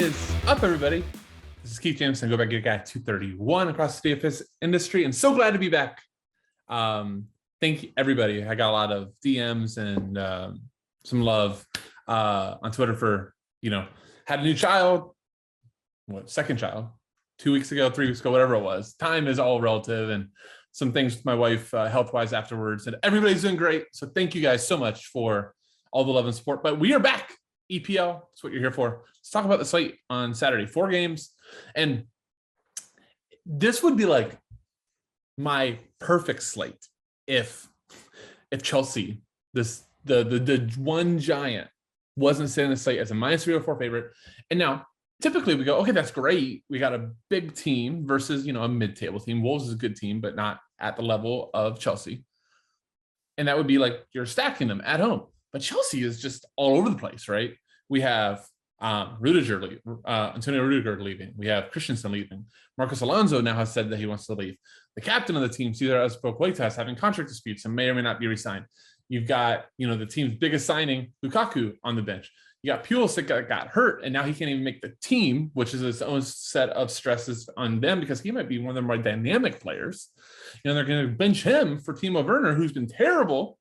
is up, everybody? This is Keith Jamison. Go back get guy 231 across the DFS industry, and so glad to be back. Thank you, everybody. I got a lot of DMs and some love on Twitter for, had a new child, second child, 2 weeks ago, 3 weeks ago, whatever it was. Time is all relative, and some things with my wife health-wise afterwards, and everybody's doing great. So thank you guys so much for all the love and support. But we are back. EPL, that's what you're here for. Let's talk about the slate on Saturday. 4 games, and this would be like my perfect slate if Chelsea, the one giant, wasn't sitting in the slate as a minus 304 favorite. And now typically we go, okay, that's great. We got a big team versus, a mid-table team. Wolves is a good team, but not at the level of Chelsea. And that would be like you're stacking them at home. But Chelsea is just all over the place, right? We have Antonio Rudiger leaving. We have Christensen leaving. Marcos Alonso now has said that he wants to leave. The captain of the team, Cesar Azpilicueta, is having contract disputes and may or may not be re-signed. You've got, the team's biggest signing, Lukaku, on the bench. You got Pulisic that got hurt, and now he can't even make the team, which is its own set of stresses on them because he might be one of their more dynamic players. They're going to bench him for Timo Werner, who's been terrible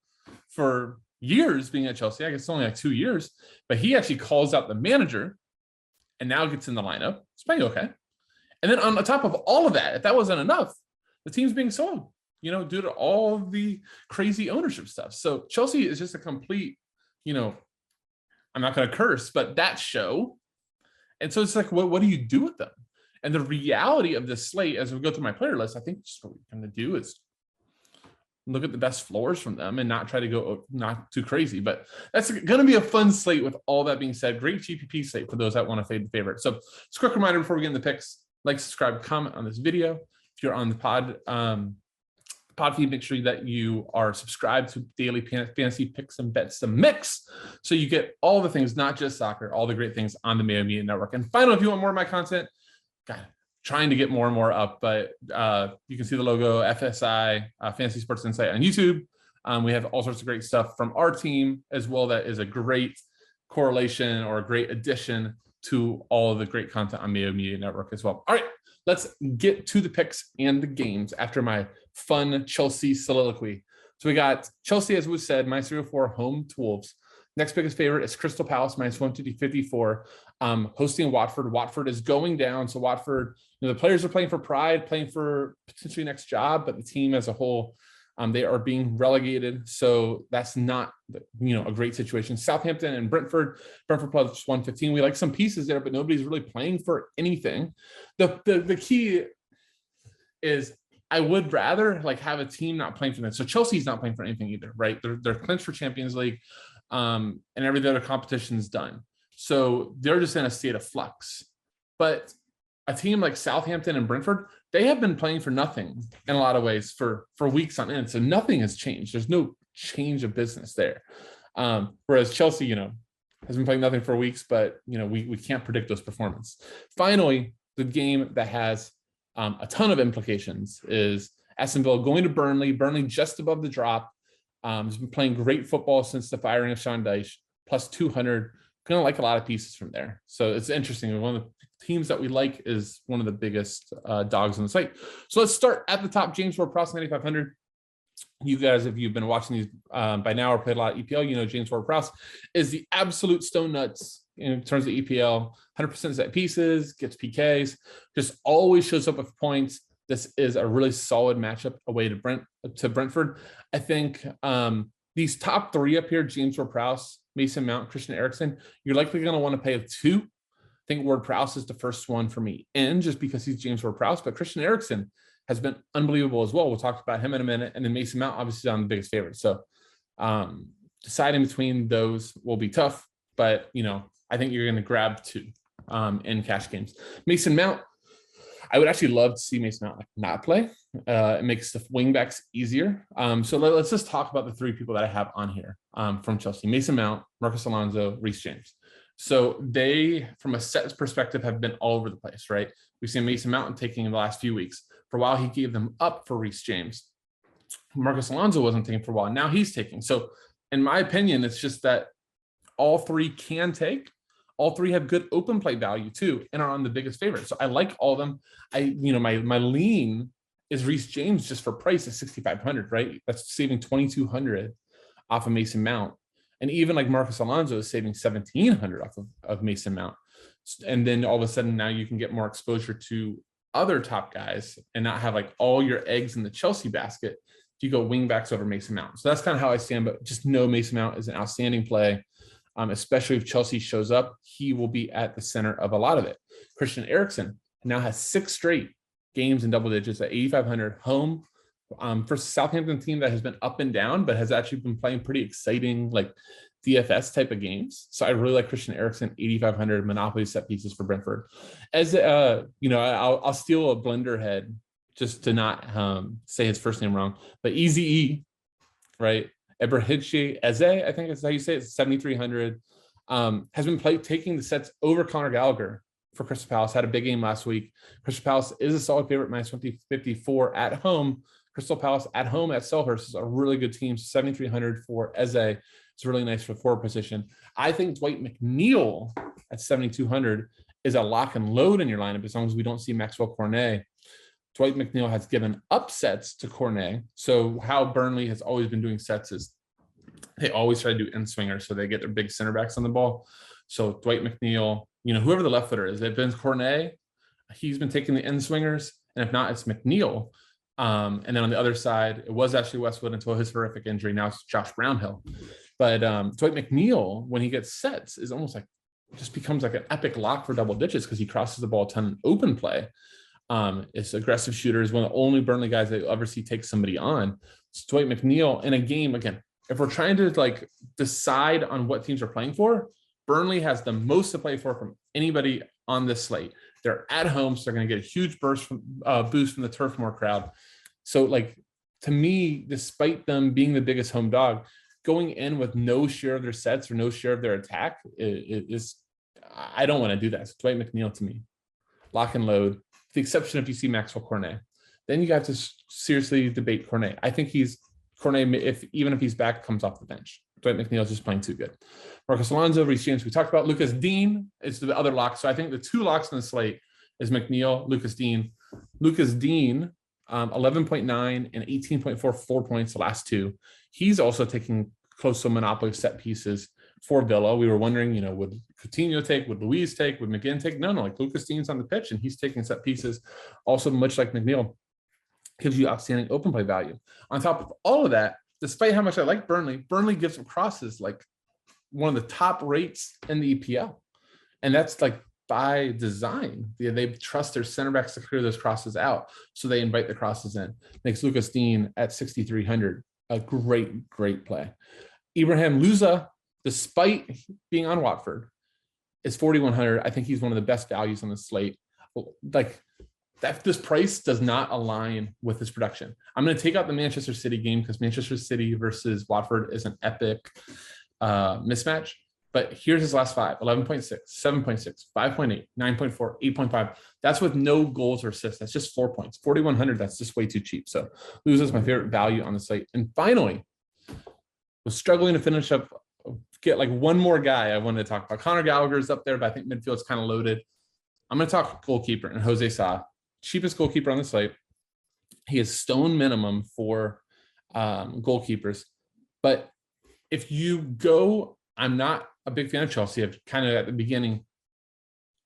for years being at Chelsea. I guess it's only like 2 years, but he actually calls out the manager and now gets in the lineup. It's playing okay. And then on the top of all of that, if that wasn't enough, the team's being sold, due to all the crazy ownership stuff. So Chelsea is just a complete, I'm not going to curse, but that show. And so it's like, what do you do with them? And the reality of this slate, as we go through my player list, I think just what we're going to do is look at the best floors from them and not try to go not too crazy. But that's going to be a fun slate. With all that being said, great GPP slate for those that want to fade the favorite. So just a quick reminder before we get into the picks: like, subscribe, comment on this video. If you're on the pod feed, make sure that you are subscribed to daily fantasy picks and bets the mix, so you get all the things, not just soccer, all the great things on the Mayo Media Network. And finally, if you want more of my content, trying to get more and more up, but you can see the logo, FSI, Fantasy Sports Insight on YouTube. We have all sorts of great stuff from our team as well. That is a great correlation or a great addition to all of the great content on Mayo Media Network as well. All right, let's get to the picks and the games after my fun Chelsea soliloquy. So we got Chelsea, as we said, minus 304, home to Wolves. Next biggest favorite is Crystal Palace, minus 154, hosting Watford. Watford is going down. So Watford, the players are playing for pride, playing for potentially next job, but the team as a whole, they are being relegated. So that's not, a great situation. Southampton and Brentford plus 115. We like some pieces there, but nobody's really playing for anything. The key is I would rather have a team not playing for them. So Chelsea's not playing for anything either, right? They're clinched for Champions League. And every other competition is done. So they're just in a state of flux. But a team like Southampton and Brentford, they have been playing for nothing in a lot of ways for weeks on end. So nothing has changed. There's no change of business there. Whereas Chelsea, has been playing nothing for weeks, but, we can't predict those performances. Finally, the game that has a ton of implications is Aston Villa going to Burnley. Burnley just above the drop. He's been playing great football since the firing of Sean Dyche, plus 200. Going to like a lot of pieces from there. So it's interesting. One of the teams that we like is one of the biggest dogs on the site. So let's start at the top. James Ward-Prowse, 9,500. You guys, if you've been watching these by now or played a lot of EPL, James Ward-Prowse is the absolute stone nuts in terms of EPL. 100% set pieces, gets PKs, just always shows up with points. This is a really solid matchup away to Brentford. I think these top three up here, James Ward-Prowse, Mason Mount, Christian Eriksen, you're likely going to want to pay 2. I think Ward-Prowse is the first one for me in, just because he's James Ward-Prowse, but Christian Eriksen has been unbelievable as well. We'll talk about him in a minute. And then Mason Mount, obviously, on the biggest favorite. So deciding between those will be tough, but, I think you're going to grab 2 in cash games. Mason Mount, I would actually love to see Mason Mount not play. It makes the wingbacks easier. So let's just talk about the 3 people that I have on here from Chelsea: Mason Mount, Marcos Alonso, Reece James. So they, from a set perspective, have been all over the place, right? We've seen Mason Mount taking in the last few weeks. For a while, he gave them up for Reece James. Marcos Alonso wasn't taking for a while. Now he's taking. So in my opinion, it's just that all 3 can take. all three have good open play value too, and are on the biggest favorite. So I like all of them. My lean is Reece James just for price is 6,500, right? That's saving 2,200 off of Mason Mount. And even like Marcus Alonso is saving 1,700 off of Mason Mount. And then all of a sudden now you can get more exposure to other top guys and not have like all your eggs in the Chelsea basket if you go wing backs over Mason Mount. So that's kind of how I stand, but just know Mason Mount is an outstanding play. Especially if Chelsea shows up, he will be at the center of a lot of it. Christian Eriksen now has 6 straight games in double digits at 8,500 home for Southampton team that has been up and down, but has actually been playing pretty exciting, like DFS type of games. So I really like Christian Eriksen, 8,500 Monopoly set pieces for Brentford. As I'll steal a blender head just to not say his first name wrong, but Easy E, right? Eberhichi Eze, I think is how you say it, 7,300. Has been taking the sets over Conor Gallagher for Crystal Palace. Had a big game last week. Crystal Palace is a solid favorite, minus 54 at home. Crystal Palace at home at Selhurst is a really good team. 7,300 for Eze. It's really nice for forward position. I think Dwight McNeil at 7,200 is a lock and load in your lineup as long as we don't see Maxwell Cornet. Dwight McNeil has given upsets to Cornet. So how Burnley has always been doing sets is they always try to do end swingers, so they get their big center backs on the ball. So Dwight McNeil, whoever the left footer is, if it's Cornet, he's been taking the end swingers, and if not, it's McNeil. And then on the other side, it was actually Westwood until his horrific injury. Now it's Josh Brownhill. But Dwight McNeil, when he gets sets, is almost like just becomes like an epic lock for double digits because he crosses the ball a ton in open play. It's aggressive shooter, is one of the only Burnley guys that you'll ever see take somebody on. It's Dwight McNeil in a game. Again, if we're trying to like decide on what teams are playing for, Burnley has the most to play for from anybody on this slate. They're at home, so they're going to get a huge boost from the Turf Moor crowd. So, like, to me, despite them being the biggest home dog, going in with no share of their sets or no share of their attack is I don't want to do that. So Dwight McNeil to me, lock and load, with the exception if you see Maxwell Cornet. Then you have to seriously debate Cornet. I think Cornet, even if he's back, comes off the bench. Dwight McNeil is just playing too good. Marcus Alonso, Reece James, we talked about. Lucas Dean is the other lock. So I think the 2 locks in the slate is McNeil, Lucas Dean. Lucas Dean, 11.9 and 18.44 points the last 2. He's also taking close to monopoly set pieces for Villa. We were wondering, would Coutinho take, would Luiz take, would McGinn take? No, like Lucas Dean's on the pitch and he's taking set pieces. Also, much like McNeil, gives you outstanding open play value. On top of all of that, despite how much I like Burnley gives them crosses like one of the top rates in the EPL. And that's like by design. They trust their center backs to clear those crosses out. So they invite the crosses in. Makes Lucas Dean at 6,300 a great, great play. Ibrahim Louza, despite being on Watford, is 4,100. I think he's one of the best values on the slate. Like, this price does not align with his production. I'm going to take out the Manchester City game because Manchester City versus Watford is an epic mismatch. But here's his last 5: 11.6, 7.6, 5.8, 9.4, 8.5. That's with no goals or assists. That's just 4 points. 4,100, that's just way too cheap. So Luz is my favorite value on the slate. And finally, was struggling to finish up, get like one more guy I wanted to talk about. Conor Gallagher is up there, but I think midfield's kind of loaded. I'm going to talk goalkeeper and Jose Sa. Cheapest goalkeeper on the slate. He is stone minimum for goalkeepers. But if you go, I'm not a big fan of Chelsea. I've kind of at the beginning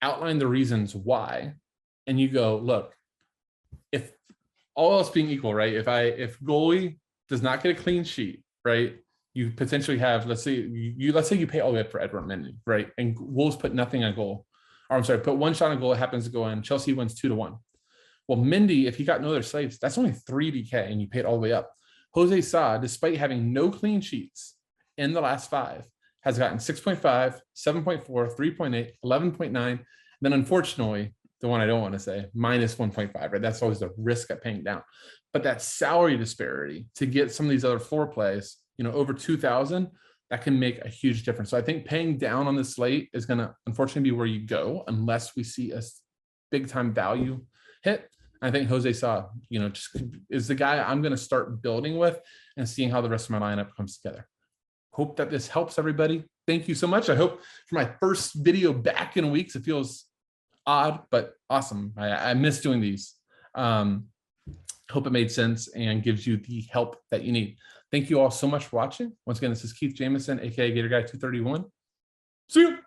outlined the reasons why. And you go, look, if all else being equal, right? If goalie does not get a clean sheet, right? You potentially have, let's say you pay all the way up for Edward Mendy, right? And Wolves put nothing on goal. Or I'm sorry, put one shot on goal, it happens to go in. Chelsea wins 2-1. Well, Mendy, if he got no other saves, that's only 3 DK and you paid all the way up. Jose Sa, despite having no clean sheets in the last 5, has gotten 6.5, 7.4, 3.8, 11.9. Then unfortunately, the one I don't want to say, minus 1.5, right? That's always the risk at paying down. But that salary disparity to get some of these other floor plays, over 2,000, that can make a huge difference. So I think paying down on the slate is going to unfortunately be where you go unless we see a big time value hit. I think Jose Sa, just is the guy I'm going to start building with and seeing how the rest of my lineup comes together. Hope that this helps everybody. thank you so much. I hope for my first video back in weeks, it feels odd, but awesome. I miss doing these. Hope it made sense and gives you the help that you need. Thank you all so much for watching. Once again, this is Keith Jamison, aka Gator Guy 231. See you.